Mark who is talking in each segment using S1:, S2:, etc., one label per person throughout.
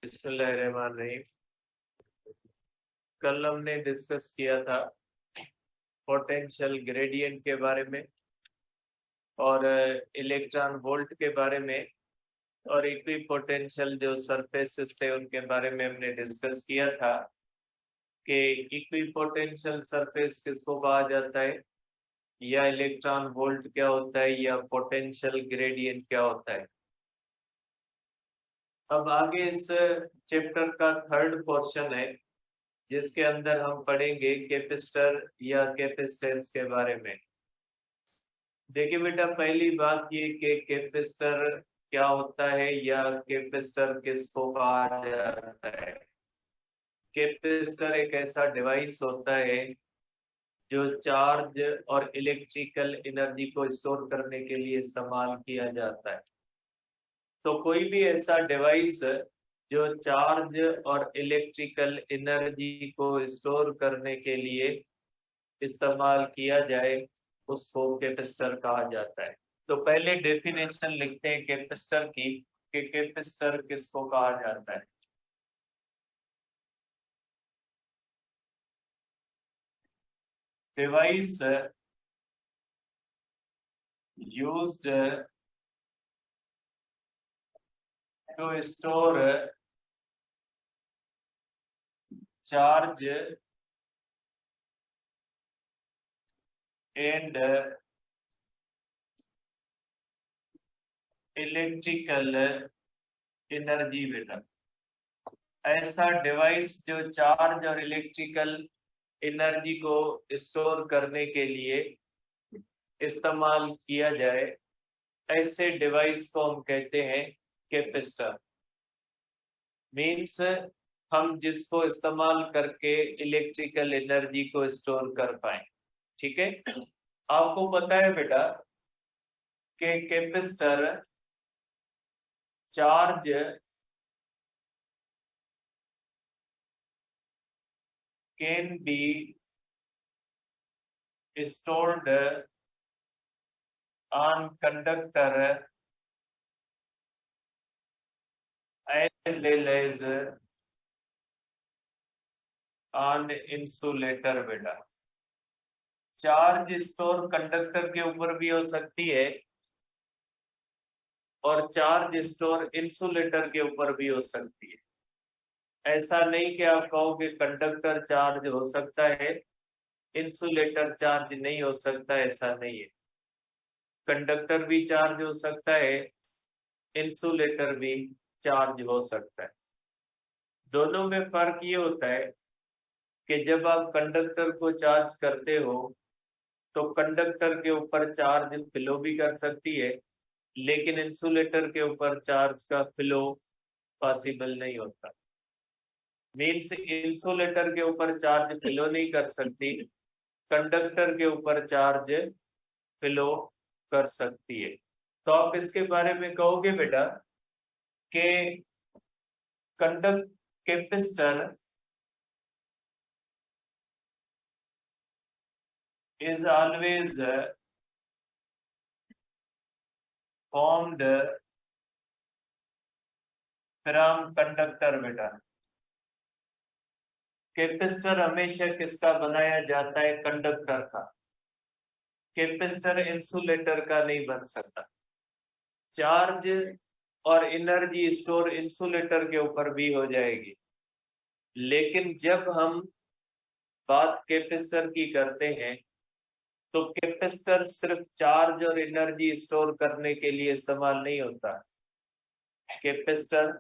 S1: बिस्मिल्लाहिर्रहमानिर्रहीम। कल हमने डिस्कस किया था पोटेंशियल ग्रेडियंट के बारे में और इलेक्ट्रॉन वोल्ट के बारे में और इक्विपोटेंशियल जो सरफेसेस थे उनके बारे में हमने डिस्कस किया था कि इक्विपोटेंशियल सरफेस किसको कहा जाता है, या इलेक्ट्रॉन वोल्ट क्या होता है, या पोटेंशियल ग्रेडियंट क्या होता है। अब आगे इस चैप्टर का थर्ड पोर्शन है जिसके अंदर हम पढ़ेंगे कैपेसिटर या कैपेसिटेंस के बारे में। देखिए बेटा, पहली बात ये कि कैपेसिटर क्या होता है या कैपेसिटर किसको कहा जाता है। कैपेसिटर एक ऐसा डिवाइस होता है जो चार्ज और इलेक्ट्रिकल एनर्जी को स्टोर करने के लिए इस्तेमाल किया जाता है। तो कोई भी ऐसा डिवाइस जो चार्ज और इलेक्ट्रिकल एनर्जी को स्टोर करने के लिए इस्तेमाल किया जाए उसको कैपेसिटर कहा जाता है। तो पहले डेफिनेशन लिखते हैं कैपेसिटर की कि कैपेसिटर किसको कहा जाता है। Device used to store charge and electrical energy. बेटा, ऐसा डिवाइस जो चार्ज और इलेक्ट्रिकल एनर्जी को स्टोर करने के लिए इस्तेमाल किया जाए, ऐसे डिवाइस को हम कहते हैं कैपेसिटर। मीन्स हम जिसको इस्तेमाल करके इलेक्ट्रिकल एनर्जी को स्टोर कर पाए। ठीक है, आपको पता है बेटा कि capacitor charge can be stored on conductor as well as on insulator। बेटा, चार्ज स्टोर कंडक्टर के ऊपर भी हो सकती है और चार्ज स्टोर इंसुलेटर के ऊपर भी हो सकती है। ऐसा नहीं कि आप कहोगे कंडक्टर चार्ज हो सकता है इंसुलेटर चार्ज नहीं हो सकता, ऐसा नहीं है। कंडक्टर भी चार्ज हो सकता है, इंसुलेटर भी चार्ज हो सकता है। दोनों में फर्क ये होता है कि जब आप कंडक्टर को चार्ज करते हो तो कंडक्टर के ऊपर चार्ज फ्लो भी कर सकती है, लेकिन इंसुलेटर के ऊपर चार्ज का फ्लो पॉसिबल नहीं होता। मीन्स इंसुलेटर के ऊपर चार्ज फ्लो नहीं कर सकती, कंडक्टर के ऊपर चार्ज फ्लो कर सकती है। तो आप इसके बारे में कहोगे बेटा कि conduct capacitor is always formed from conductor। बेटा, कैपेसिटर हमेशा किसका बनाया जाता है? कंडक्टर का। कैपेसिटर इंसुलेटर का नहीं बन सकता। चार्ज और एनर्जी स्टोर इंसुलेटर के ऊपर भी हो जाएगी, लेकिन जब हम बात कैपेसिटर की करते हैं तो कैपेसिटर सिर्फ चार्ज और एनर्जी स्टोर करने के लिए इस्तेमाल नहीं होता। कैपेसिटर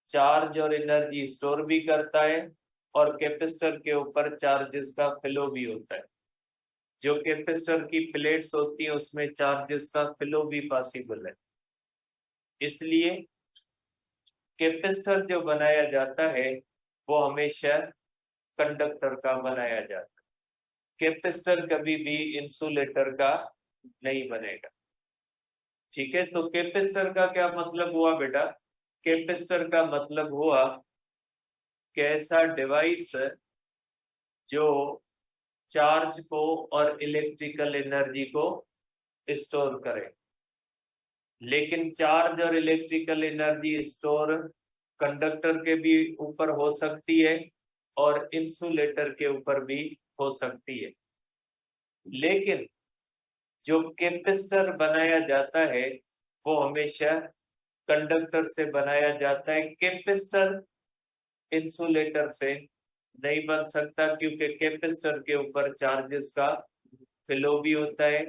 S1: चार्ज और एनर्जी स्टोर भी करता है और कैपेसिटर के ऊपर चार्जेस का फ्लो भी होता है। जो कैपेसिटर की प्लेट्स होती है उसमें चार्जेस का फ्लो भी पॉसिबल है। इसलिए कैपेसिटर जो बनाया जाता है वो हमेशा कंडक्टर का बनाया जाता है। कैपेसिटर कभी भी इंसुलेटर का नहीं बनेगा। ठीक है, तो कैपेसिटर का क्या मतलब हुआ बेटा? कैपेसिटर का मतलब हुआ कि ऐसा डिवाइस जो चार्ज को और इलेक्ट्रिकल एनर्जी को स्टोर करे, लेकिन चार्ज और इलेक्ट्रिकल एनर्जी स्टोर कंडक्टर के भी ऊपर हो सकती है और इंसुलेटर के ऊपर भी हो सकती है। लेकिन जो कैपेसिटर बनाया जाता है वो हमेशा कंडक्टर से बनाया जाता है। कैपेसिटर इंसुलेटर से नहीं बन सकता, क्योंकि कैपेसिटर के ऊपर चार्जेस का फ्लो भी होता है।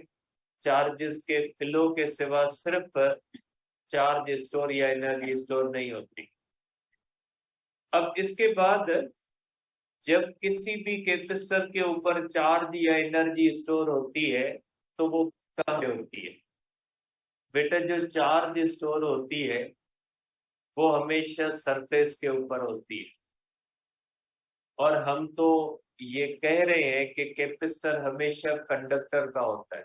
S1: चार्जेस के फ्लो के सिवा सिर्फ चार्ज स्टोर या एनर्जी स्टोर नहीं होती। अब इसके बाद जब किसी भी कैपेसिटर के ऊपर चार्ज या एनर्जी स्टोर होती है तो वो कहाँ पे होती है? बेटा जो चार्ज स्टोर होती है वो हमेशा सरफेस के ऊपर होती है। और हम तो ये कह रहे हैं कि कैपेसिटर हमेशा कंडक्टर का होता है,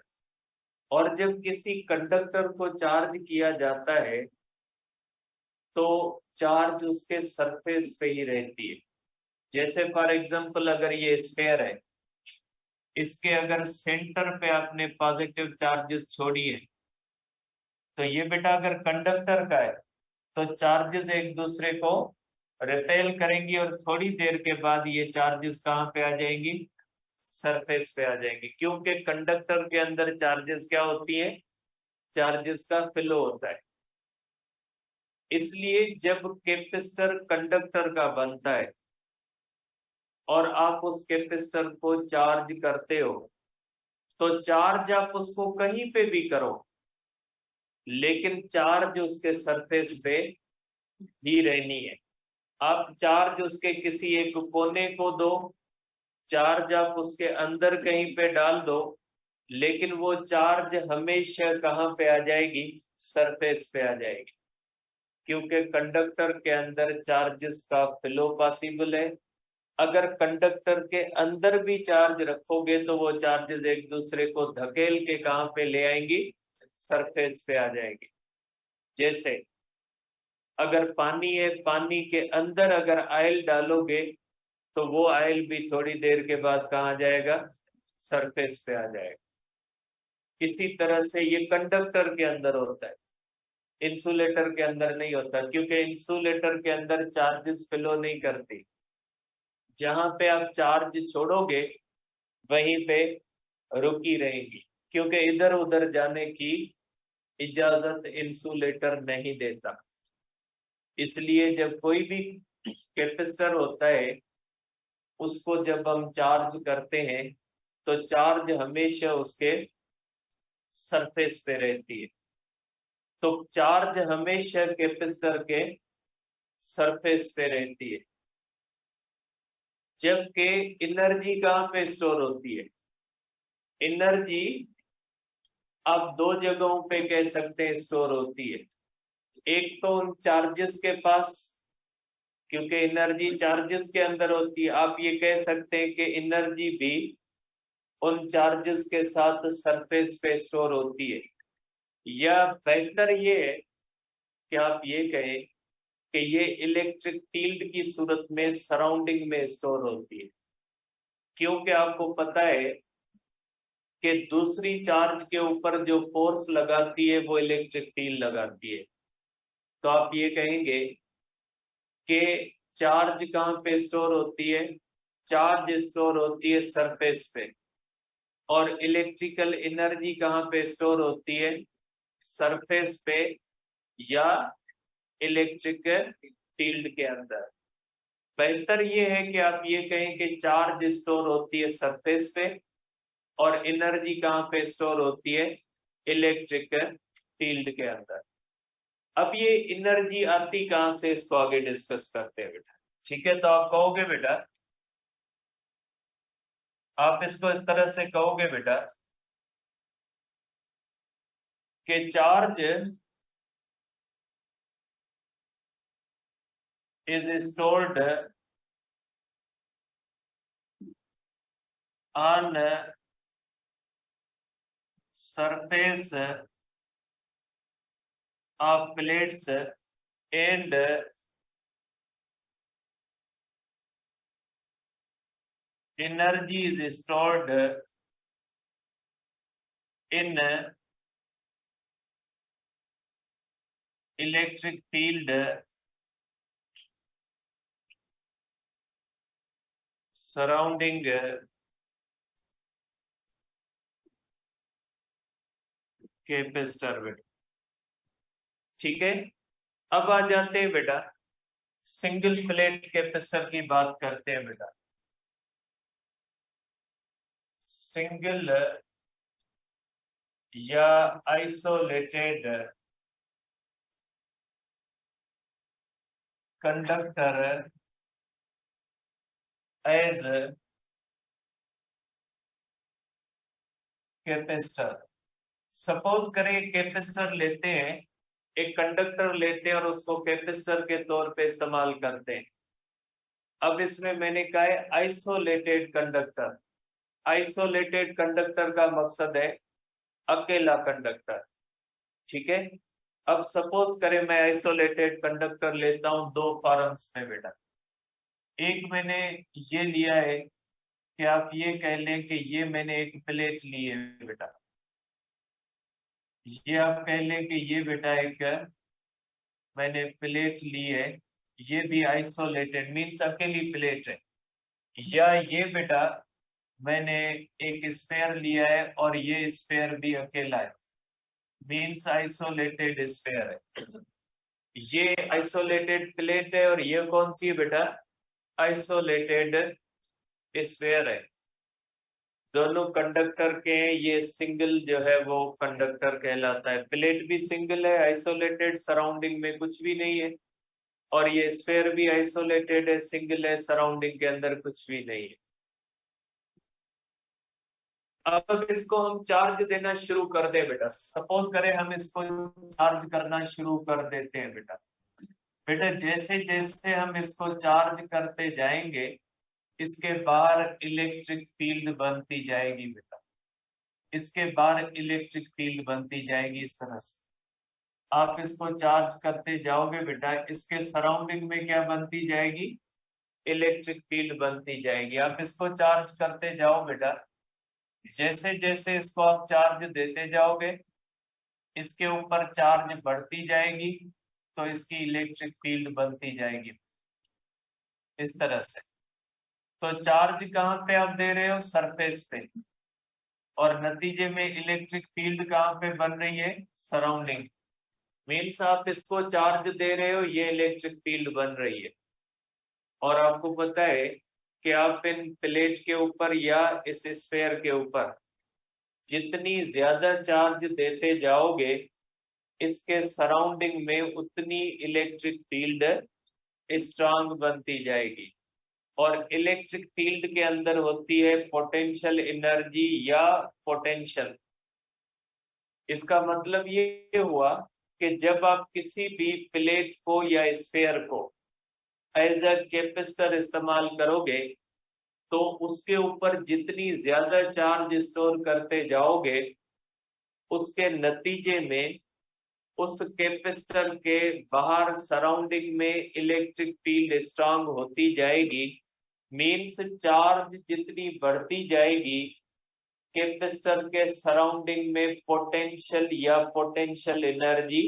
S1: और जब किसी कंडक्टर को चार्ज किया जाता है तो चार्ज उसके सरफेस पे ही रहती है। जैसे फॉर एग्जांपल अगर ये स्फीयर है, इसके अगर सेंटर पे आपने पॉजिटिव चार्जेस छोड़ी है तो ये बेटा अगर कंडक्टर का है तो चार्जेस एक दूसरे को रिपेल करेंगी और थोड़ी देर के बाद ये चार्जेस कहाँ पे आ जाएंगी? सरफेस पे आ जाएंगी, क्योंकि कंडक्टर के अंदर चार्जेस क्या होती है? चार्जेस का फ्लो होता है। इसलिए जब कैपेसिटर कंडक्टर का बनता है और आप उस कैपेसिटर को चार्ज करते हो तो चार्ज आप उसको कहीं पे भी करो लेकिन चार्ज उसके सरफेस पे ही रहनी है। आप चार्ज उसके किसी एक कोने को दो, चार्ज आप उसके अंदर कहीं पे डाल दो, लेकिन वो चार्ज हमेशा कहाँ पे आ जाएगी? सरफेस पे आ जाएगी, क्योंकि कंडक्टर के अंदर चार्जेस का फ्लो पॉसिबल है। अगर कंडक्टर के अंदर भी चार्ज रखोगे तो वो चार्जेस एक दूसरे को धकेल के कहाँ पे ले आएंगी? सरफेस पे आ जाएंगी। जैसे अगर पानी है, पानी के अंदर अगर ऑयल डालोगे तो वो ऑयल भी थोड़ी देर के बाद कहाँ जाएगा? सरफेस पे आ जाएगा। इसी तरह से ये कंडक्टर के अंदर होता है, इंसुलेटर के अंदर नहीं होता, क्योंकि इंसुलेटर के अंदर चार्जेस फ्लो नहीं करती। जहां पे आप चार्ज छोड़ोगे वहीं पे रुकी रहेगी, क्योंकि इधर उधर जाने की इजाजत इंसुलेटर नहीं देता। इसलिए जब कोई भी कैपेसिटर होता है उसको जब हम चार्ज करते हैं तो चार्ज हमेशा उसके सरफेस पे रहती है। तो चार्ज हमेशा कैपेसिटर के सरफेस पे रहती है, जबकि एनर्जी कहाँ पे स्टोर होती है? एनर्जी आप दो जगहों पे कह सकते हैं स्टोर होती है। एक तो उन चार्जेस के पास, क्योंकि एनर्जी चार्जेस के अंदर होती है। आप ये कह सकते हैं कि एनर्जी भी उन चार्जेस के साथ सरफेस पे स्टोर होती है, या बेहतर ये है कि आप ये कहें कि ये इलेक्ट्रिक फील्ड की सूरत में सराउंडिंग में स्टोर होती है। क्योंकि आपको पता है कि दूसरी चार्ज के ऊपर जो फोर्स लगाती है वो इलेक्ट्रिक फील्ड लगाती है। तो आप ये कहेंगे कि चार्ज कहाँ पे स्टोर होती है? चार्ज स्टोर होती है सरफेस पे, और इलेक्ट्रिकल एनर्जी कहाँ पे स्टोर होती है? सरफेस पे या इलेक्ट्रिक फील्ड के अंदर। बेहतर ये है कि आप ये कहें कि चार्ज स्टोर होती है सरफेस पे और एनर्जी कहाँ पे स्टोर होती है? इलेक्ट्रिक फील्ड के अंदर। अब ये एनर्जी आती कहाँ से, इसको आगे डिस्कस करते हैं बेटा। ठीक है, तो आप कहोगे बेटा, आप इसको इस तरह से कहोगे बेटा कि charge is stored on surface of plates and energy is stored in electric field surrounding capacitor बेटा। ठीक है, अब आ जाते हैं बेटा सिंगल प्लेट कैपेसिटर की बात करते हैं बेटा। सिंगल या isolated conductor as capacitor. Suppose करें कैपेसिटर लेते हैं, एक कंडक्टर लेते हैं और उसको कैपेसिटर के तौर पे इस्तेमाल करते हैं। अब इसमें मैंने कहा है आइसोलेटेड कंडक्टर। आइसोलेटेड कंडक्टर का मकसद है अकेला कंडक्टर। ठीक है, अब सपोज करें मैं आइसोलेटेड कंडक्टर लेता हूं दो फॉर्म्स में बेटा। एक मैंने ये लिया है कि आप ये कह लें कि ये मैंने एक प्लेट ली है बेटा। ये आप कह लें कि ये बेटा एक मैंने प्लेट ली है, ये भी आइसोलेटेड मीन्स अकेली प्लेट है। या ये बेटा मैंने एक स्पेयर लिया है और ये स्पेयर भी अकेला है, मीन्स आइसोलेटेड स्पेयर है। ये आइसोलेटेड प्लेट है और ये कौन सी है बेटा, आइसोलेटेड स्पेयर है। दोनों कंडक्टर के ये सिंगल जो है वो कंडक्टर कहलाता है। प्लेट भी सिंगल है, आइसोलेटेड, सराउंडिंग में कुछ भी नहीं है। और ये स्फेयर भी आइसोलेटेड है, सिंगल है, सराउंडिंग के अंदर कुछ भी नहीं है। अब इसको हम चार्ज देना शुरू कर दे बेटा। सपोज करें हम इसको चार्ज करना शुरू कर देते हैं बेटा। बेटा जैसे जैसे हम इसको चार्ज करते जाएंगे इसके बाहर इलेक्ट्रिक फील्ड बनती जाएगी बेटा। इसके बाहर इलेक्ट्रिक फील्ड बनती जाएगी इस तरह से। आप इसको चार्ज करते जाओगे बेटा, इसके सराउंडिंग में क्या बनती जाएगी, इलेक्ट्रिक फील्ड बनती जाएगी। आप इसको चार्ज करते जाओ बेटा, जैसे जैसे इसको आप चार्ज देते जाओगे इसके ऊपर चार्ज बढ़ती जाएगी तो इसकी इलेक्ट्रिक फील्ड बनती जाएगी इस तरह से। तो चार्ज कहाँ पे आप दे रहे हो, सरफेस पे, और नतीजे में इलेक्ट्रिक फील्ड कहाँ पे बन रही है, सराउंडिंग। मीन्स आप इसको चार्ज दे रहे हो, ये इलेक्ट्रिक फील्ड बन रही है। और आपको पता है कि आप इन प्लेट के ऊपर या इस स्फेयर के ऊपर जितनी ज्यादा चार्ज देते जाओगे इसके सराउंडिंग में उतनी इलेक्ट्रिक फील्ड स्ट्रांग बनती जाएगी। और इलेक्ट्रिक फील्ड के अंदर होती है पोटेंशियल एनर्जी या पोटेंशियल। इसका मतलब ये हुआ कि जब आप किसी भी प्लेट को या स्फेयर को एज अ कैपेसिटर इस्तेमाल करोगे तो उसके ऊपर जितनी ज्यादा चार्ज स्टोर करते जाओगे उसके नतीजे में उस कैपेसिटर के बाहर सराउंडिंग में इलेक्ट्रिक फील्ड स्ट्रांग होती जाएगी। मीन्स चार्ज जितनी बढ़ती जाएगी कैपेसिटर के सराउंडिंग में पोटेंशियल या पोटेंशियल एनर्जी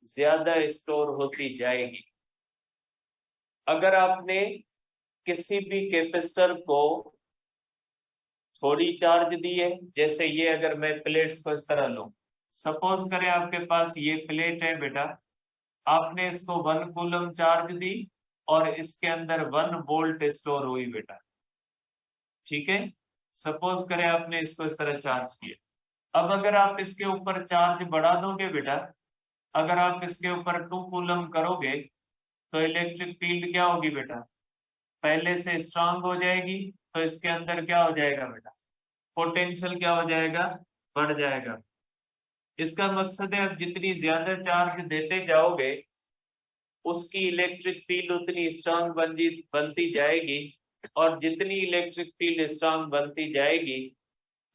S1: ज्यादा स्टोर होती जाएगी। अगर आपने किसी भी कैपेसिटर को थोड़ी चार्ज दी है, जैसे ये अगर मैं प्लेट्स को इस तरह लूं, सपोज करें आपके पास ये प्लेट है बेटा, आपने इसको 1 कूलम चार्ज दी और इसके अंदर 1 वोल्ट स्टोर हुई बेटा। ठीक है, सपोज करें आपने इसको इस तरह चार्ज किया। अब अगर आप इसके ऊपर चार्ज बढ़ा दोगे बेटा, अगर आप इसके ऊपर 2 कूलम करोगे तो इलेक्ट्रिक फील्ड क्या होगी बेटा, पहले से स्ट्रांग हो जाएगी। तो इसके अंदर क्या हो जाएगा बेटा, पोटेंशियल क्या हो जाएगा, बढ़ जाएगा। इसका मकसद है अब जितनी ज्यादा चार्ज देते जाओगे उसकी इलेक्ट्रिक फील्ड उतनी स्ट्रांग बनती जाएगी। और जितनी इलेक्ट्रिक फील्ड स्ट्रांग बनती जाएगी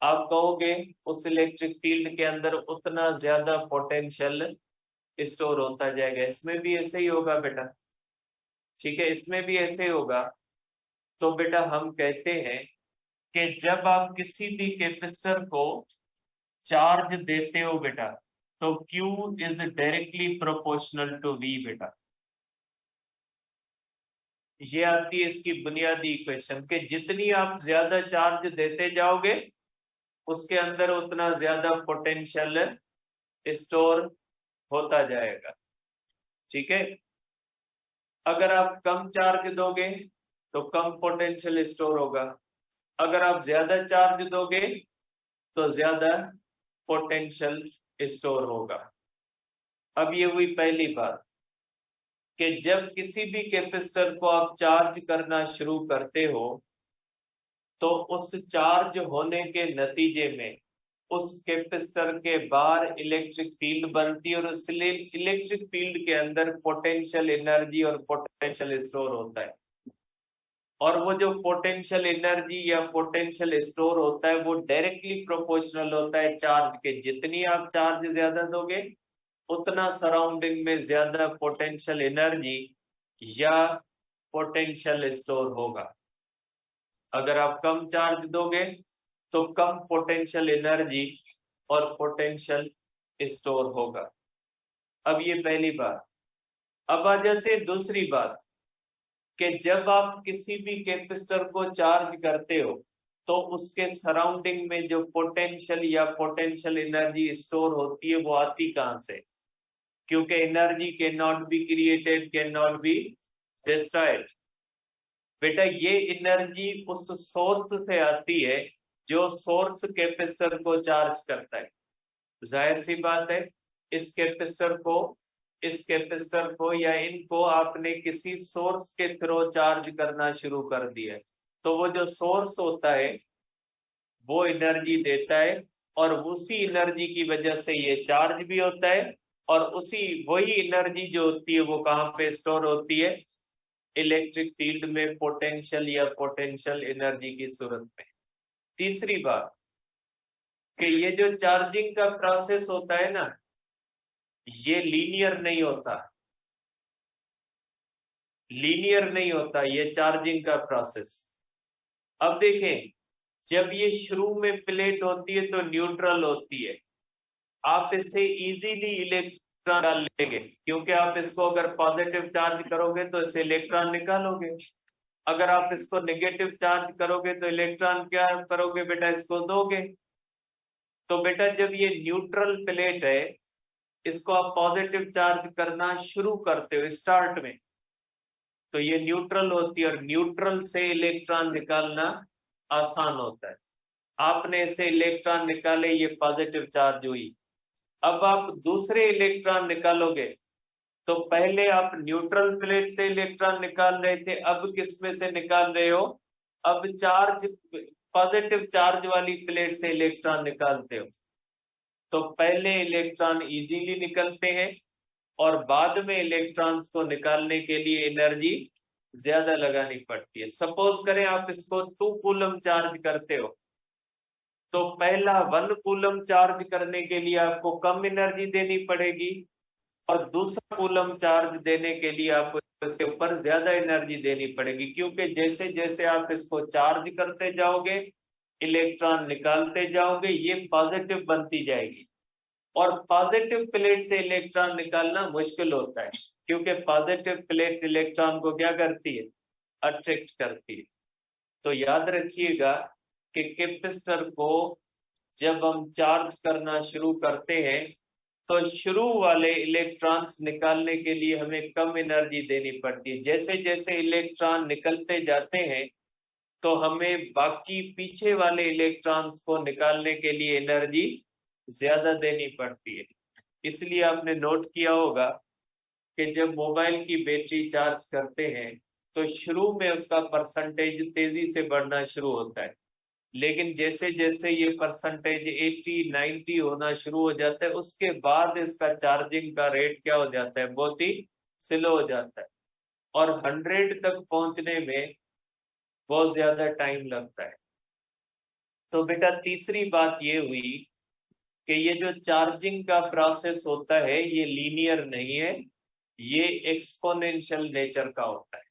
S1: आप कहोगे उस इलेक्ट्रिक फील्ड के अंदर उतना ज्यादा पोटेंशियल स्टोर होता जाएगा। इसमें भी ऐसे ही होगा बेटा। ठीक है, इसमें भी ऐसे होगा। तो बेटा हम कहते हैं कि जब आप किसी भी कैपेसिटर को चार्ज देते हो बेटा तो Q is directly proportional to V बेटा। ये आती है इसकी बुनियादी इक्वेशन कि जितनी आप ज्यादा चार्ज देते जाओगे उसके अंदर उतना ज्यादा पोटेंशियल स्टोर होता जाएगा। ठीक है, अगर आप कम चार्ज दोगे तो कम पोटेंशियल स्टोर होगा, अगर आप ज्यादा चार्ज दोगे तो ज्यादा पोटेंशियल स्टोर होगा। अब ये हुई पहली बात कि जब किसी भी कैपेसिटर को आप चार्ज करना शुरू करते हो तो उस चार्ज होने के नतीजे में उस कैपेसिटर के बाहर इलेक्ट्रिक फील्ड बनती है और उस इलेक्ट्रिक फील्ड के अंदर पोटेंशियल एनर्जी और पोटेंशियल स्टोर होता है। और वो जो पोटेंशियल एनर्जी या पोटेंशियल स्टोर होता है वो डायरेक्टली प्रोपोर्शनल होता है चार्ज के। जितनी आप चार्ज ज्यादा दोगे उतना सराउंडिंग में ज्यादा पोटेंशियल एनर्जी या पोटेंशियल स्टोर होगा। अगर आप कम चार्ज दोगे तो कम पोटेंशियल एनर्जी और पोटेंशियल स्टोर होगा। अब ये पहली बात। अब आ जाते हैं दूसरी बात कि जब आप किसी भी कैपेसिटर को चार्ज करते हो तो उसके सराउंडिंग में जो पोटेंशियल या पोटेंशियल एनर्जी स्टोर होती है वो आती कहां से? क्योंकि energy can not be created, can not be destroyed. बेटा ये एनर्जी उस सोर्स से आती है जो सोर्स कैपेसिटर को चार्ज करता है। जाहिर सी बात है इस कैपेसिटर को या इनको आपने किसी सोर्स के थ्रू चार्ज करना शुरू कर दिया, तो वो जो सोर्स होता है वो एनर्जी देता है और उसी एनर्जी की वजह से ये चार्ज भी होता है और उसी वही एनर्जी जो होती है वो कहाँ पे स्टोर होती है? इलेक्ट्रिक फील्ड में पोटेंशियल या पोटेंशियल एनर्जी की सूरत में। तीसरी बात कि ये जो चार्जिंग का प्रोसेस होता है ना ये लीनियर नहीं होता, लीनियर नहीं होता ये चार्जिंग का प्रोसेस। अब देखें जब ये शुरू में प्लेट होती है तो न्यूट्रल होती है, आप इससे इजीली इलेक्ट्रॉन डाल लेंगे क्योंकि आप इसको अगर पॉजिटिव चार्ज करोगे तो इससे इलेक्ट्रॉन निकालोगे, अगर आप इसको नेगेटिव चार्ज करोगे तो इलेक्ट्रॉन क्या करोगे बेटा? इसको दोगे। तो बेटा जब ये न्यूट्रल प्लेट है इसको आप पॉजिटिव चार्ज करना शुरू करते हो स्टार्ट में तो ये न्यूट्रल होती है और न्यूट्रल से इलेक्ट्रॉन निकालना आसान होता है। आपने इसे इलेक्ट्रॉन निकाले, ये पॉजिटिव चार्ज हुई। अब आप दूसरे इलेक्ट्रॉन निकालोगे तो पहले आप न्यूट्रल प्लेट से इलेक्ट्रॉन निकाल रहे थे, अब किस में से निकाल रहे हो? अब चार्ज पॉजिटिव चार्ज वाली प्लेट से इलेक्ट्रॉन निकालते हो। तो पहले इलेक्ट्रॉन इजीली निकलते हैं और बाद में इलेक्ट्रॉन्स को निकालने के लिए एनर्जी ज्यादा लगानी पड़ती है। सपोज करें आप इसको 2 कूलम चार्ज करते हो तो पहला 1 कूलम चार्ज करने के लिए आपको कम एनर्जी देनी पड़ेगी और दूसरा कूलम चार्ज देने के लिए आपको इसके ऊपर ज्यादा एनर्जी देनी पड़ेगी, क्योंकि जैसे जैसे आप इसको चार्ज करते जाओगे इलेक्ट्रॉन निकालते जाओगे ये पॉजिटिव बनती जाएगी। और पॉजिटिव प्लेट से इलेक्ट्रॉन निकालना मुश्किल होता है क्योंकि पॉजिटिव प्लेट इलेक्ट्रॉन को क्या करती है? अट्रैक्ट करती है। तो याद रखिएगा कि कैपेसिटर को जब हम चार्ज करना शुरू करते हैं तो शुरू वाले इलेक्ट्रॉन्स निकालने के लिए हमें कम एनर्जी देनी पड़ती है। जैसे जैसे इलेक्ट्रॉन निकलते जाते हैं तो हमें बाकी पीछे वाले इलेक्ट्रॉन्स को निकालने के लिए एनर्जी ज्यादा देनी पड़ती है। इसलिए आपने नोट किया होगा कि जब मोबाइल की बैटरी चार्ज करते हैं तो शुरू में उसका परसेंटेज तेजी से बढ़ना शुरू होता है, लेकिन जैसे जैसे ये परसेंटेज 80-90 होना शुरू हो जाता है उसके बाद इसका चार्जिंग का रेट क्या हो जाता है? बहुत ही स्लो हो जाता है और 100 तक पहुंचने में बहुत ज्यादा टाइम लगता है। तो बेटा तीसरी बात ये हुई कि ये जो चार्जिंग का प्रोसेस होता है ये लीनियर नहीं है, ये एक्सपोनेंशियल नेचर का होता है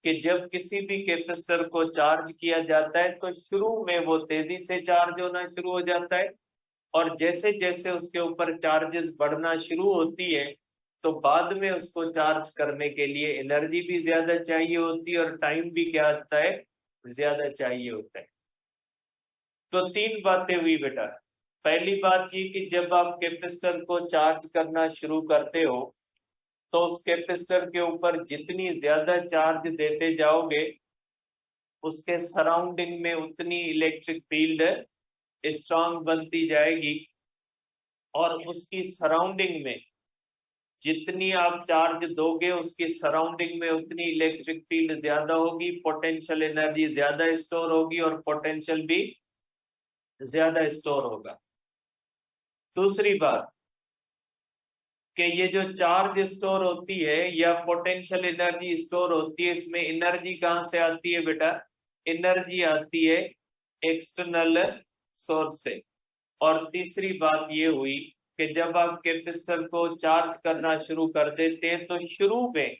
S1: कि जब किसी भी कैपेसिटर को चार्ज किया जाता है तो शुरू में वो तेजी से चार्ज होना शुरू हो जाता है और जैसे जैसे उसके ऊपर चार्जेस बढ़ना शुरू होती है तो बाद में उसको चार्ज करने के लिए एनर्जी भी ज्यादा चाहिए होती है और टाइम भी क्या आता है, ज्यादा चाहिए होता है। तो तीन बातें हुई बेटा। पहली बात ये कि जब आप कैपेसिटर को चार्ज करना शुरू करते हो तो उस कैपेसिटर के ऊपर जितनी ज्यादा चार्ज देते जाओगे उसके सराउंडिंग में उतनी इलेक्ट्रिक फील्ड स्ट्रांग बनती जाएगी और उसकी सराउंडिंग में जितनी आप चार्ज दोगे उसकी सराउंडिंग में उतनी इलेक्ट्रिक फील्ड ज्यादा होगी, पोटेंशियल एनर्जी ज्यादा स्टोर होगी और पोटेंशियल भी ज्यादा स्टोर होगा। दूसरी बात कि ये जो चार्ज स्टोर होती है या पोटेंशियल एनर्जी स्टोर होती है, इसमें एनर्जी कहाँ से आती है बेटा, एनर्जी आती है एक्सटर्नल सोर्स से। और तीसरी बात ये हुई कि जब आप कैपेसिटर को चार्ज करना शुरू कर देते हैं तो शुरू में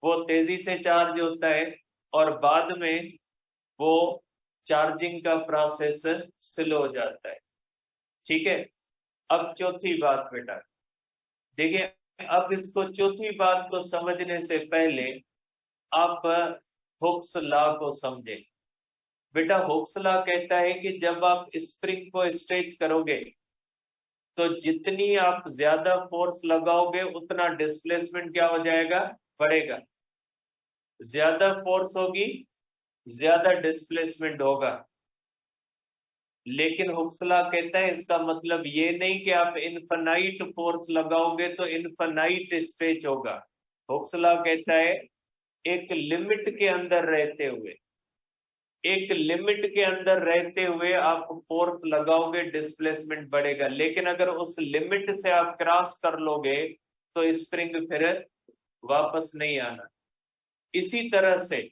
S1: वो तेजी से चार्ज होता है और बाद में वो चार्जिंग का प्रोसेस स्लो हो जाता है। ठीक है। अब चौथी बात बेटा, देखिए अब इसको चौथी बात को समझने से पहले आप हुक्स लॉ को समझें। बेटा हुक्स लॉ कहता है कि जब आप स्प्रिंग को स्ट्रेच करोगे तो जितनी आप ज्यादा फोर्स लगाओगे उतना डिस्प्लेसमेंट क्या हो जाएगा, बढ़ेगा। ज्यादा फोर्स होगी ज्यादा डिस्प्लेसमेंट होगा। लेकिन हुक्स लॉ कहता है इसका मतलब ये नहीं कि आप इनफाइनाइट फोर्स लगाओगे तो इनफाइनाइट स्ट्रेच होगा। हुक्स लॉ कहता है एक लिमिट के अंदर रहते हुए, एक लिमिट के अंदर रहते हुए आप फोर्स लगाओगे डिस्प्लेसमेंट बढ़ेगा, लेकिन अगर उस लिमिट से आप क्रॉस कर लोगे तो स्प्रिंग फिर वापस नहीं आना। इसी तरह से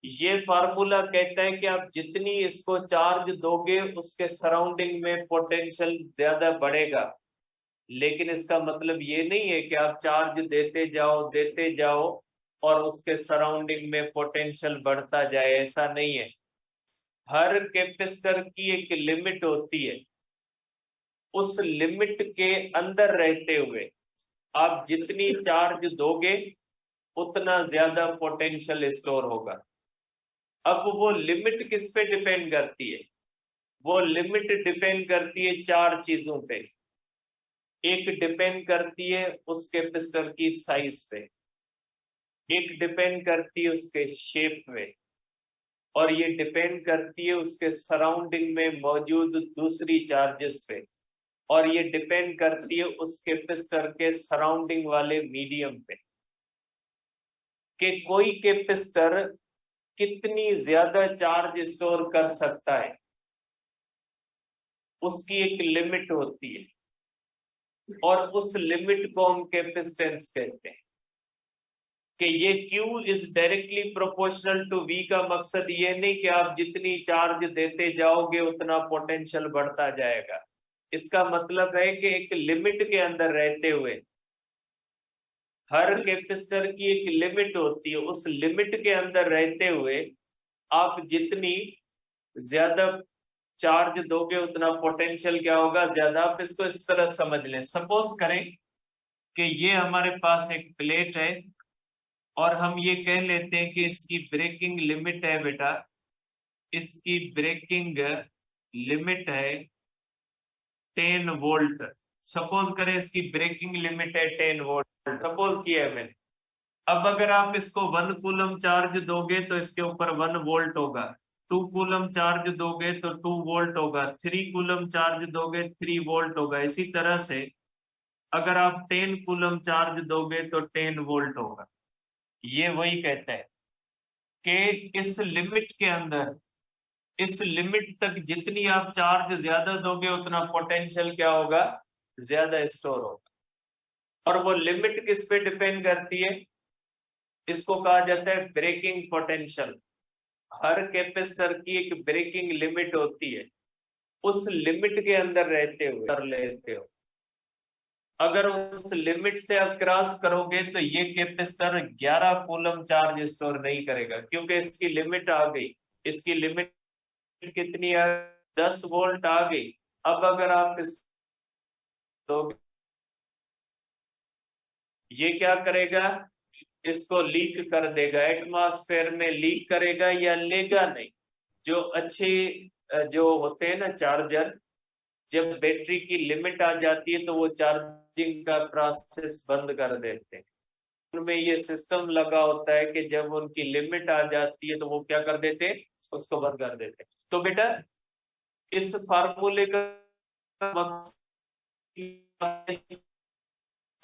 S1: ये फार्मूला कहता है कि आप जितनी इसको चार्ज दोगे उसके सराउंडिंग में पोटेंशियल ज्यादा बढ़ेगा, लेकिन इसका मतलब ये नहीं है कि आप चार्ज देते जाओ और उसके सराउंडिंग में पोटेंशियल बढ़ता जाए, ऐसा नहीं है। हर कैपेसिटर की एक लिमिट होती है, उस लिमिट के अंदर रहते हुए आप जितनी चार्ज दोगे उतना ज्यादा पोटेंशियल स्टोर होगा। अब वो लिमिट किस पे डिपेंड करती है, वो लिमिट डिपेंड करती है चार चीजों पे। एक डिपेंड करती है उस कैपेसिटर की साइज पे, एक डिपेंड करती है उसके शेप पे, और ये डिपेंड करती है उसके सराउंडिंग में मौजूद दूसरी चार्जेस पे, और ये डिपेंड करती है उस कैपेसिटर के सराउंडिंग वाले मीडियम पे कि कोई कैपेसिटर कितनी ज्यादा चार्ज स्टोर कर सकता है। उसकी एक लिमिट होती है और उस लिमिट को हम कैपेसिटेंस कहते हैं कि ये Q is directly proportional to V का मकसद ये नहीं कि आप जितनी चार्ज देते जाओगे उतना पोटेंशियल बढ़ता जाएगा। इसका मतलब है कि एक लिमिट के अंदर रहते हुए, हर कैपेसिटर की एक लिमिट होती है, उस लिमिट के अंदर रहते हुए आप जितनी ज्यादा चार्ज दोगे उतना पोटेंशियल क्या होगा, ज्यादा। आप इसको इस तरह समझ लें, सपोज करें कि ये हमारे पास एक प्लेट है और हम ये कह लेते हैं कि इसकी ब्रेकिंग लिमिट है बेटा, इसकी ब्रेकिंग लिमिट है 10 वोल्ट। सपोज करें इसकी ब्रेकिंग लिमिट है 10 वोल्ट, सपोज किया है मैंने। अब अगर आप इसको 1 कूलम चार्ज दोगे तो इसके ऊपर 1 वोल्ट होगा, 2 कूलम चार्ज दोगे तो 2 वोल्ट होगा, 3 कूलम चार्ज दोगे 3 वोल्ट होगा। इसी तरह से अगर आप 10 कूलम चार्ज दोगे तो 10 वोल्ट होगा। ये वही कहता है कि इस लिमिट के अंदर, इस लिमिट तक जितनी आप चार्ज ज्यादा दोगे उतना पोटेंशियल क्या होगा, ज्यादा स्टोर होगा। और वो लिमिट किस पे डिपेंड करती है, इसको कहा जाता है ब्रेकिंग पोटेंशियल। हर कैपेसिटर की एक ब्रेकिंग लिमिट होती है, उस लिमिट के अंदर रहते हुए कर लेते हो। अगर उस लिमिट से आप क्रॉस करोगे तो ये कैपेसिटर 11 कूलम चार्ज स्टोर नहीं करेगा, क्योंकि इसकी लिमिट आ गई। इसकी लिमिट कितनी है, 10 वोल्ट आ गई। अब अगर आप इस दोगे ये क्या करेगा, इसको लीक कर देगा, एटमॉस्फेयर में लीक करेगा या लेगा नहीं। जो अच्छे जो होते हैं ना चार्जर, जब बैटरी की लिमिट आ जाती है तो वो चार्जिंग का प्रोसेस बंद कर देते हैं। उनमें ये सिस्टम लगा होता है कि जब उनकी लिमिट आ जाती है तो वो क्या कर देते हैं, उसको बंद कर देते हैं। तो बेटा इस फार्मूले का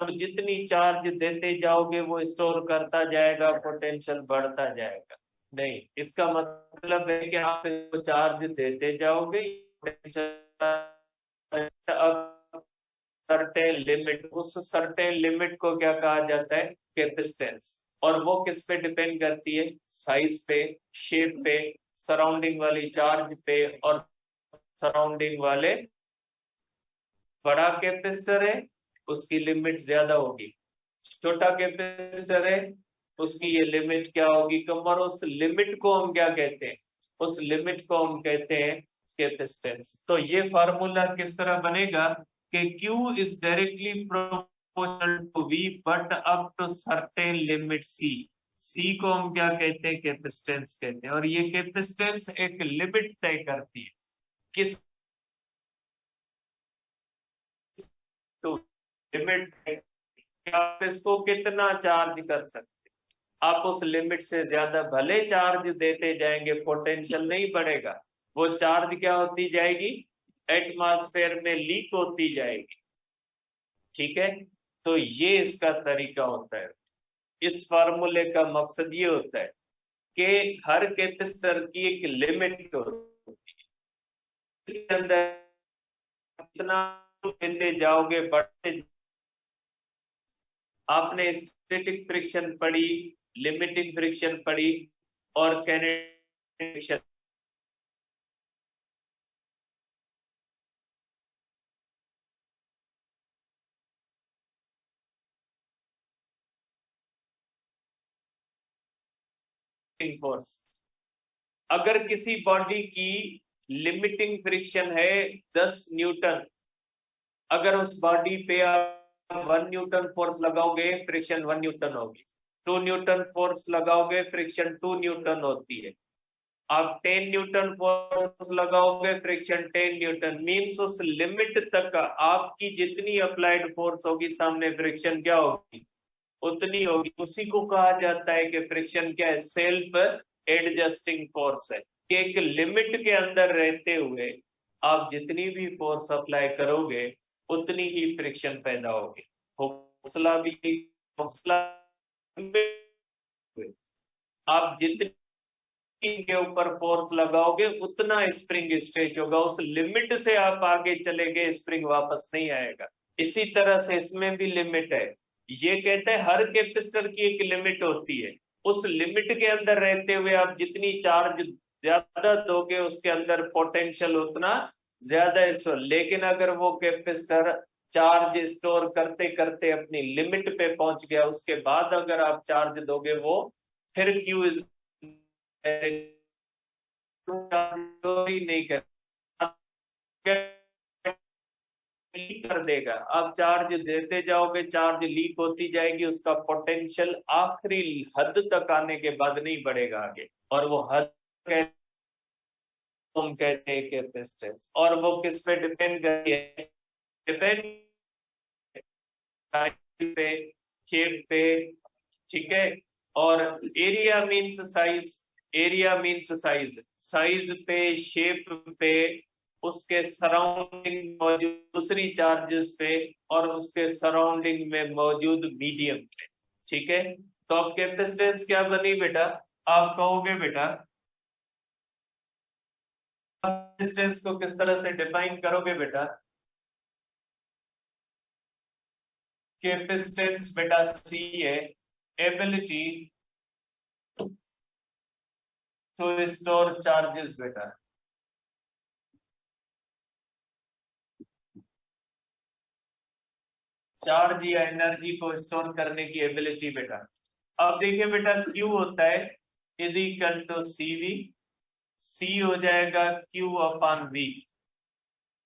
S1: जितनी चार्ज देते जाओगे वो स्टोर करता जाएगा, पोटेंशियल बढ़ता जाएगा। नहीं, इसका मतलब है कि आप इसको चार्ज देते जाओगे, सर्टेन लिमिट, उस सर्टेन लिमिट को क्या कहा जाता है, कैपेसिटेंस। और वो किस पे डिपेंड करती है, साइज पे, शेप पे, सराउंडिंग वाली चार्ज पे, और सराउंडिंग वाले बड़ा कैपेसिटर है उसकी लिमिट ज्यादा होगी, छोटा कैपेसिटर है उसकी ये लिमिट क्या होगी, कम। और उस लिमिट को हम क्या कहते हैं, उस लिमिट को हम कहते हैं कैपेसिटेंस। तो ये फार्मूला किस तरह बनेगा कि Q is directly proportional to V but up to certain limit C। C को हम क्या कहते हैं, कैपेसिटेंस कहते हैं। और ये कैपेसिटेंस एक लिमिट तय करती है, किस तो लिमिट आप इसको कितना चार्ज कर सकते। आप उस लिमिट से ज्यादा भले चार्ज देते जाएंगे, पोटेंशियल नहीं बढ़ेगा, वो चार्ज क्या होती जाएगी, एटमॉस्फेयर में लीक होती जाएगी। ठीक है, तो ये इसका तरीका होता है। इस फार्मूले का मकसद ये होता है कि हर कैपेसिटर की एक लिमिट होती है, इसके अंदर कितना देते जाओगे बढ़ते। आपने स्टैटिक फ्रिक्शन पढ़ी, लिमिटिंग फ्रिक्शन पढ़ी और काइनेटिक फ्रिक्शन फोर्स। अगर किसी बॉडी की लिमिटिंग फ्रिक्शन है 10 न्यूटन, अगर उस बॉडी पे आप 1 न्यूटन फोर्स लगाओगे फ्रिक्शन 1 न्यूटन होगी, 2 न्यूटन फोर्स लगाओगे फ्रिक्शन 2 न्यूटन होती है, आप 10 न्यूटन फोर्स लगाओगे फ्रिक्शन 10 न्यूटन। मींस उस लिमिट तक आपकी जितनी अप्लाइड फोर्स होगी सामने फ्रिक्शन क्या होगी, उतनी होगी। उसी को कहा जाता है कि फ्रिक्शन क्या है, सेल्फ एडजस्टिंग फोर्स है। कि एक लिमिट के अंदर रहते हुए आप जितनी भी फोर्स अप्लाई करोगे उतनी ही फ्रिक्शन पैदा होगी। हौसला भी, हौसला आप जितनी के ऊपर फोर्स लगाओगे उतना स्प्रिंग स्ट्रेच होगा, उस लिमिट से आप आगे चले गए स्प्रिंग वापस नहीं आएगा। इसी तरह से इसमें भी लिमिट है। ये कहते हैं हर कैपेसिटर की एक लिमिट होती है, उस लिमिट के अंदर रहते हुए आप जितनी चार्ज ज्यादा दोगे उसके अंदर पोटेंशियल उतना ज्यादा स्टोर। लेकिन अगर वो कैपेसिटर चार्ज स्टोर करते करते अपनी लिमिट पे पहुंच गया, उसके बाद अगर आप चार्ज दोगे वो फिर Q इज नहीं कर देगा। आप चार्ज देते जाओगे, चार्ज लीक होती जाएगी, उसका पोटेंशियल आखिरी हद तक आने के बाद नहीं बढ़ेगा आगे, और वो हद हम कहते हैं कैपेसिटेंस। और वो किस पे डिपेंड करती है, डिपेंड साइज पे, शेप पे, ठीक है। और area means size, area means size, size पे, शेप पे, उसके सराउंडिंग मौजूद दूसरी चार्जेस पे, और उसके सराउंडिंग में मौजूद मीडियम पे। ठीक है, तो अब कैपेसिटेंस क्या बनी बेटा, आप कहोगे बेटा कैपेसिटेंस को किस तरह से डिफाइन करोगे बेटा। कैपेसिटेंस बेटा सी है एबिलिटी टू स्टोर चार्जेस बेटा। चार्ज या एनर्जी को स्टोर करने की एबिलिटी बेटा। अब देखिए बेटा Q होता है is equal to CV, C हो जाएगा Q अपॉन V,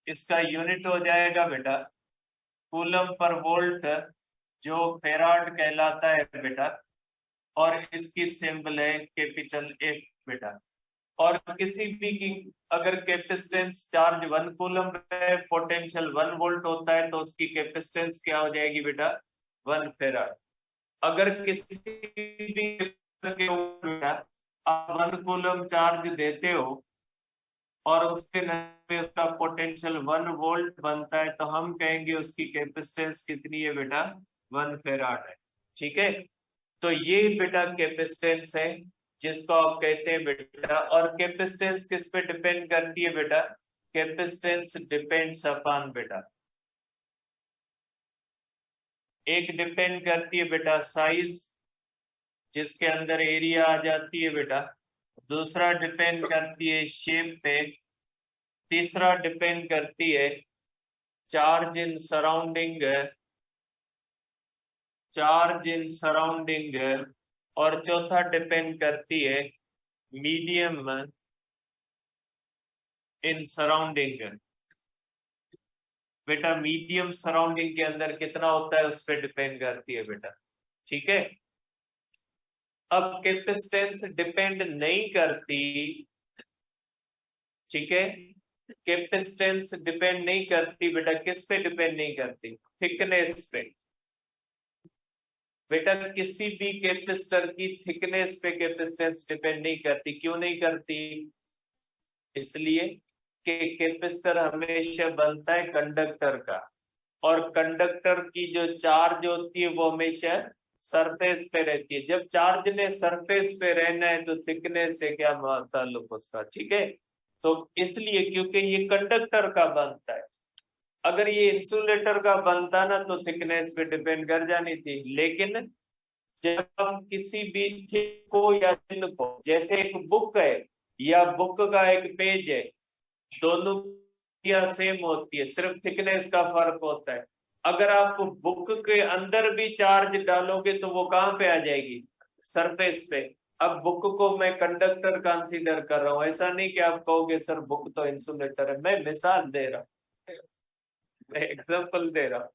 S1: इसका यूनिट हो जाएगा बेटा कूलम पर वोल्ट जो फेराड कहलाता है बेटा, और इसकी सिंबल है कैपिटल एफ बेटा। और किसी भी की अगर कैपेसिटेंस चार्ज 1 कूलम है, पोटेंशियल 1 वोल्ट होता है, तो उसकी कैपेसिटेंस क्या हो जाएगी बेटा, 1 फेराड। अगर किसी भी के ऊपर आप 1 कूलम चार्ज देते हो और उसके पे उसका पोटेंशियल 1 वोल्ट बनता है, तो हम कहेंगे उसकी कैपेसिटेंस कितनी है बेटा, 1 फेराड है। ठीक है, तो ये बेटा कैपेसिटेंस है जिसको आप कहते हैं बेटा। और कैपेसिटेंस किस पे डिपेंड करती है बेटा, कैपेसिटेंस डिपेंड्स अपॉन बेटा, एक डिपेंड करती है बेटा साइज, जिसके अंदर एरिया आ जाती है बेटा। दूसरा डिपेंड करती है शेप पे। तीसरा डिपेंड करती है charge in surrounding, charge in surrounding. और चौथा डिपेंड करती है मीडियम इन सराउंडिंग। बेटा मीडियम सराउंडिंग के अंदर कितना होता है उस पर डिपेंड करती है बेटा। ठीक है, अब कैपेसिटेंस डिपेंड नहीं करती, ठीक है, कैपेसिटेंस डिपेंड नहीं करती बेटा, किस पे डिपेंड नहीं करती, थिकनेस पे। बेटा किसी भी कैपेसिटर की थिकनेस पे कैपेसिटेंस डिपेंड नहीं करती। क्यों नहीं करती, इसलिए कि कैपेसिटर हमेशा बनता है कंडक्टर का, और कंडक्टर की जो चार्ज होती है वो हमेशा सरफेस पे रहती है। जब चार्ज ने सरफेस पे रहना है तो थिकनेस से क्या ताल्लुक उसका, ठीक है। तो इसलिए क्योंकि ये कंडक्टर का बनता है, अगर ये इंसुलेटर का बनता ना तो थिकनेस पे डिपेंड कर जानी थी। लेकिन जब हम किसी भी चीज को या चिन्ह को, जैसे एक बुक है या बुक का एक पेज है, दोनों या सेम होती है, सिर्फ थिकनेस का फर्क होता है। अगर आप बुक के अंदर भी चार्ज डालोगे तो वो कहाँ पे आ जाएगी, सरफेस पे। अब बुक को मैं कंडक्टर कंसीडर कर रहा हूँ, ऐसा नहीं कि आप कहोगे सर बुक तो इंसुलेटर है। मैं मिसाल दे रहा हूँ, मैं एग्जाम्पल दे रहा हूँ।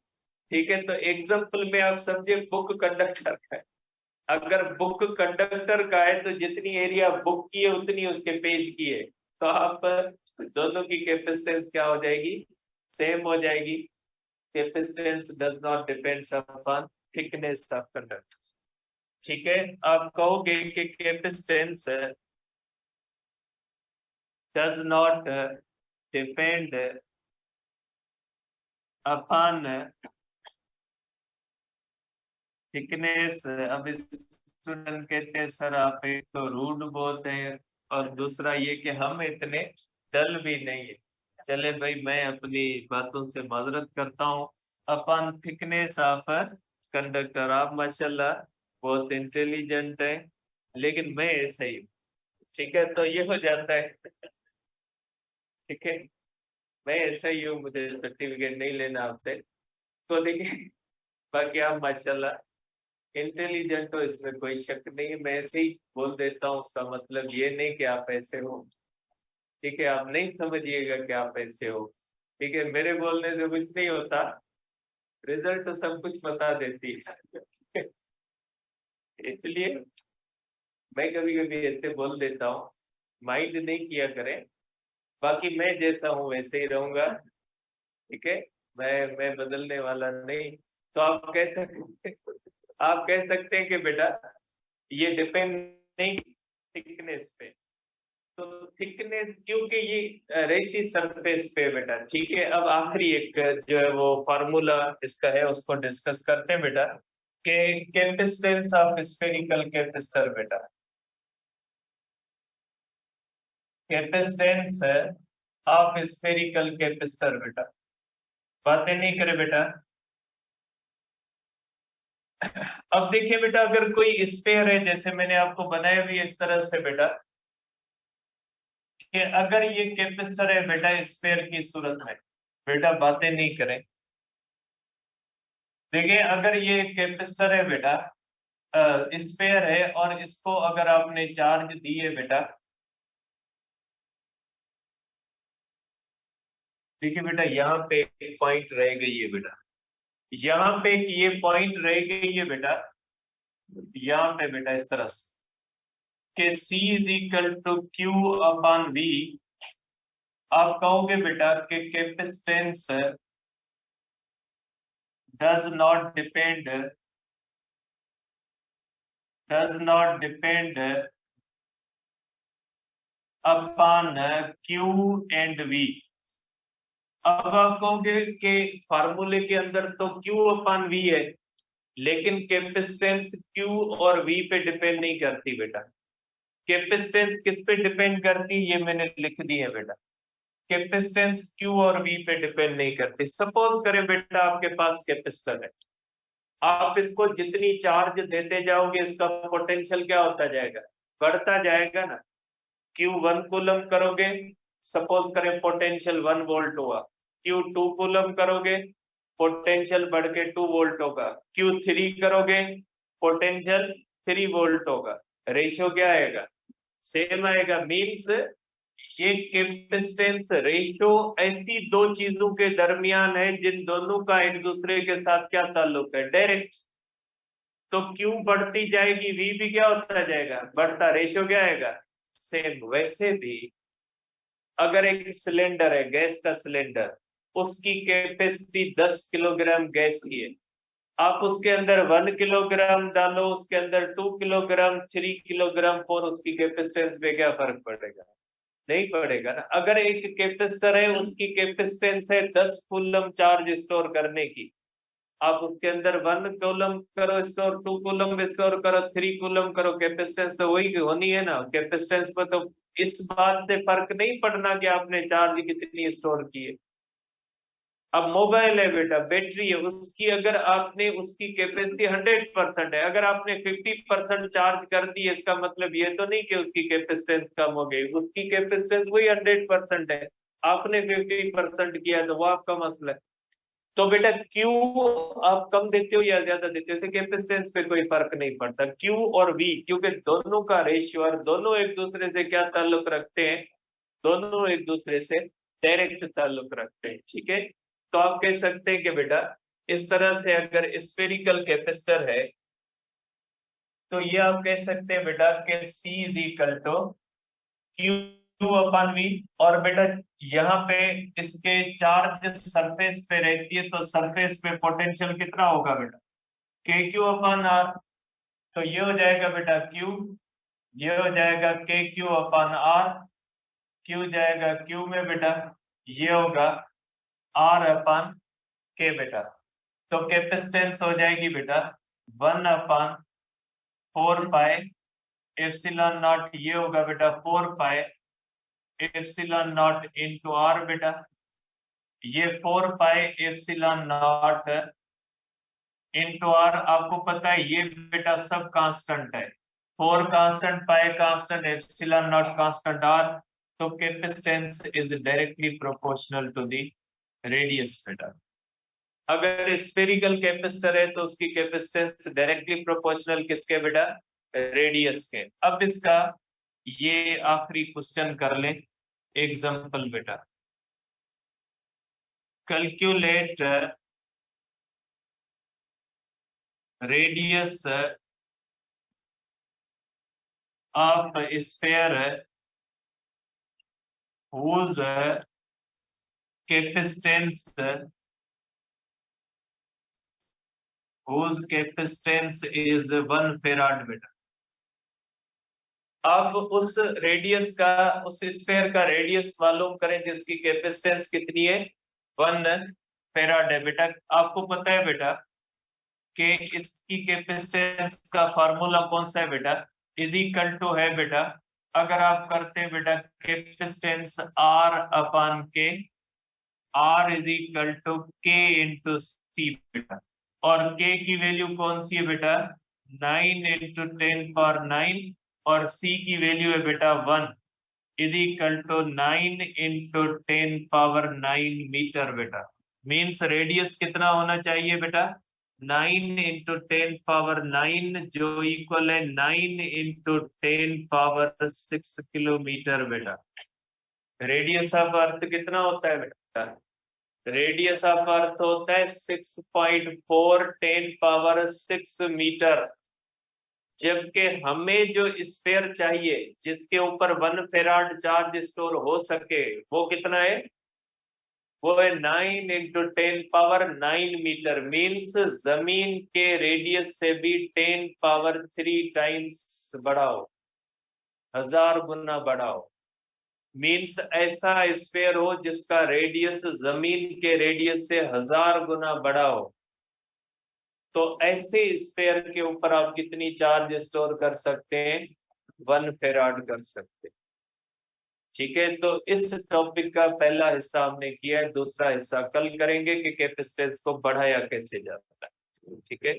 S1: ठीक है, तो एग्जाम्पल में आप समझे बुक कंडक्टर का है। अगर बुक कंडक्टर का है तो जितनी एरिया बुक की है उतनी उसके पेज की है, तो आप दोनों की कैपेसिटेंस क्या हो जाएगी, सेम हो जाएगी। Capacitance does not depends upon thickness of conductor. ठीक है, आप कहोगे कि capacitance does not depend upon thickness. अब स्टूडेंट कहते हैं सर आप एक तो रूड बहुत है, और दूसरा ये कि हम इतने डल भी नहीं है। चले भाई, मैं अपनी बातों से माजरत करता हूँ। अपन थिकनेस ऑफ कंडक्टर, आप माशाल्लाह बहुत इंटेलिजेंट है, लेकिन मैं ऐसा ही हूँ। ठीक है, तो ये हो जाता है। ठीक है, मैं ऐसा ही हूँ, मुझे सर्टिफिकेट नहीं लेना आपसे। तो देखिए, बाकी आप माशाल्लाह इंटेलिजेंट हो, इसमें कोई शक नहीं है। मैं ऐसे ही बोल देता हूँ, उसका मतलब ये नहीं कि आप ऐसे हो। ठीक है, आप नहीं समझिएगा कि आप ऐसे हो। ठीक है, मेरे बोलने से कुछ नहीं होता, रिजल्ट तो सब कुछ बता देती है। इसलिए मैं कभी कभी ऐसे बोल देता हूँ, माइंड नहीं किया करें। बाकी मैं जैसा हूँ वैसे ही रहूंगा। ठीक है, मैं बदलने वाला नहीं। तो आप कह सकते, आप कह सकते हैं कि बेटा ये डिपेंड नहीं थिकनेस पे। तो थिकनेस क्योंकि ये रहती सरफेस पे बेटा। ठीक है, अब आखिरी एक जो है वो फार्मूला इसका है, उसको डिस्कस करते हैं बेटा, कि कैपेसिटेंस ऑफ स्फेरिकल कैपेसिटर बेटा। कैपेसिटेंस ऑफ स्फेरिकल कैपेसिटर बेटा, बातें नहीं करे बेटा। अब देखिए बेटा, अगर कोई स्फेयर है, जैसे मैंने आपको बनाया भी इस तरह से बेटा, कि अगर ये कैपेसिटर है बेटा स्फेयर की सूरत में, बेटा बातें नहीं करें। देखिए अगर ये कैपेसिटर है बेटा, स्फेयर है, और इसको अगर आपने चार्ज दी है बेटा, देखिए बेटा यहाँ पे एक पॉइंट रह गई है बेटा, यहाँ पे ये पॉइंट रह गई है बेटा, यहाँ पे बेटा इस तरह से कि C is equal to Q upon V। आप कहोगे बेटा कि capacitance does not depend upon Q and V। अब आप कहोगे कि फार्मूले के अंदर तो Q अपॉन V है, लेकिन कैपेसिटेंस Q और V पे डिपेंड नहीं करती बेटा। कैपेसिटेंस किस पे डिपेंड करती है, ये मैंने लिख दी है बेटा। कैपेसिटेंस Q और V पे डिपेंड नहीं करती। सपोज करें बेटा आपके पास कैपेसिटर है, आप इसको जितनी चार्ज देते जाओगे इसका पोटेंशियल क्या होता जाएगा, बढ़ता जाएगा ना। Q1 कूलम करोगे, सपोज करें पोटेंशियल 1 वोल्ट हुआ। Q2 कूलम करोगे, पोटेंशियल बढ़ के 2 वोल्ट होगा। Q3 करोगे, पोटेंशियल 3 वोल्ट होगा। रेशियो क्या आएगा, सेम आएगा। मीन्स ये कैपेसिटेंस रेशियो ऐसी दो चीजों के दरमियान है जिन दोनों का एक दूसरे के साथ क्या ताल्लुक है, डायरेक्ट। तो Q बढ़ती जाएगी, V भी क्या होता जाएगा, बढ़ता। रेशियो क्या आएगा, सेम। वैसे भी अगर एक सिलेंडर है, गैस का सिलेंडर, उसकी कैपेसिटी 10 किलोग्राम गैस की है, आप उसके अंदर 1 किलोग्राम डालो, उसके अंदर 2 किलोग्राम, 3 किलोग्राम, 4, उसकी कैपेसिटेंस पे क्या फर्क पड़ेगा, नहीं पड़ेगा ना। अगर एक कैपेसिटर है, उसकी कैपेसिटेंस है 10 कूलम चार्ज स्टोर करने की, आप उसके अंदर 1 कूलम करो स्टोर, 2 कूलम स्टोर करो, 3 कूलम करो, कैपेसिटेंस तो वही होनी है ना। कैपेसिटेंस पर तो इस बात से फर्क नहीं पड़ना कि आपने चार्ज कितनी स्टोर की है। अब मोबाइल है बेटा, बैटरी है, उसकी अगर आपने उसकी कैपेसिटी 100% है, अगर आपने 50% चार्ज कर दी, इसका मतलब ये तो नहीं कि उसकी कैपेसिटेंस कम हो गई। उसकी कैपेसिटेंस वही 100% है, आपने 50% किया तो वो आपका मसला है। तो बेटा क्यू आप कम देते हो या ज्यादा देते हो, इससे कैपेसिटेंस पे कोई फर्क नहीं पड़ता। क्यू और वी, क्योंकि दोनों का रेशियो और दोनों एक दूसरे से क्या ताल्लुक रखते हैं, दोनों एक दूसरे से डायरेक्ट ताल्लुक रखते हैं। ठीक है, तो आप कह सकते हैं कि बेटा इस तरह से अगर स्फेरिकल कैपेसिटर है तो ये आप कह सकते हैं बेटा कि C is equal to Q upon V. और बेटा यहाँ पे इसके चार्ज सरफेस पे रहती है, तो सरफेस पे पोटेंशियल कितना होगा बेटा, के क्यू अपॉन आर। तो ये हो जाएगा बेटा क्यू, ये हो जाएगा के क्यू अपॉन आर, क्यू जाएगा क्यू में बेटा, ये होगा आर अपॉन के बेटा। तो कैपेसिटेंस हो जाएगी बेटा 1/4 पाई एप्सिलॉन नॉट, ये होगा बेटा 4 pi epsilon nought into r बेटा। ये 4 pi epsilon nought into r, आपको पता है ये बेटा सब कांस्टेंट है। 4 constant, pi constant, epsilon nought constant, r. तो capacitance is directly proportional to the radius बेटा। अगर स्फेरिकल कैपेसिटर है तो उसकी कैपेसिटेंस डायरेक्टली प्रोपोर्शनल किसके बेटा, रेडियस के। अब इसका ये आखिरी क्वेश्चन कर लें, एग्जांपल बेटा। Calculate radius of sphere whose capacitance is 1 farad बेटा। अब उस रेडियस का, उस स्फीयर का रेडियस मालूम करें जिसकी कैपेसिटेंस कितनी है, 1 फेराड है बेटा। आपको पता है बेटा कि इसकी कैपेसिटेंस का फार्मूला कौन सा है बेटा, इज इक्वल टू है बेटा, अगर आप करते हैं बेटा कैपेसिटेंस आर अपॉन के, आर इज इक्वल टू के इंटू सी बेटा। और के की वैल्यू कौन सी है बेटा, 9 इंटू 10⁹, और सी की वैल्यू है बेटा 1, is equal to 9 into 10⁹ metre बेटा। मीन्स रेडियस कितना होना चाहिए बेटा, 9 इंटू 10⁹, जो इक्वल है 9 इंटू 10⁶ किलोमीटर बेटा। रेडियस ऑफ अर्थ कितना होता है बेटा, रेडियस ऑफ अर्थ होता है 6.4 10⁻6 मीटर, जबकि हमें जो स्फीयर चाहिए जिसके ऊपर 1 फेराड चार्ज स्टोर हो सके वो कितना है, वो है 9 × 10⁻9 मीटर। मीन्स जमीन के रेडियस से भी 10⁻3 टाइम्स बढ़ाओ, 1000 गुना बढ़ाओ। मीन्स ऐसा स्फीयर हो जिसका रेडियस जमीन के रेडियस से 1000 गुना बड़ा हो, तो ऐसे स्फीयर के ऊपर आप कितनी चार्ज स्टोर कर सकते हैं, 1 फेराड कर सकते हैं। ठीक है, तो इस टॉपिक का पहला हिस्सा हमने किया है, दूसरा हिस्सा कल करेंगे कि कैपेसिटेंस को बढ़ाया कैसे जाता है। ठीक है।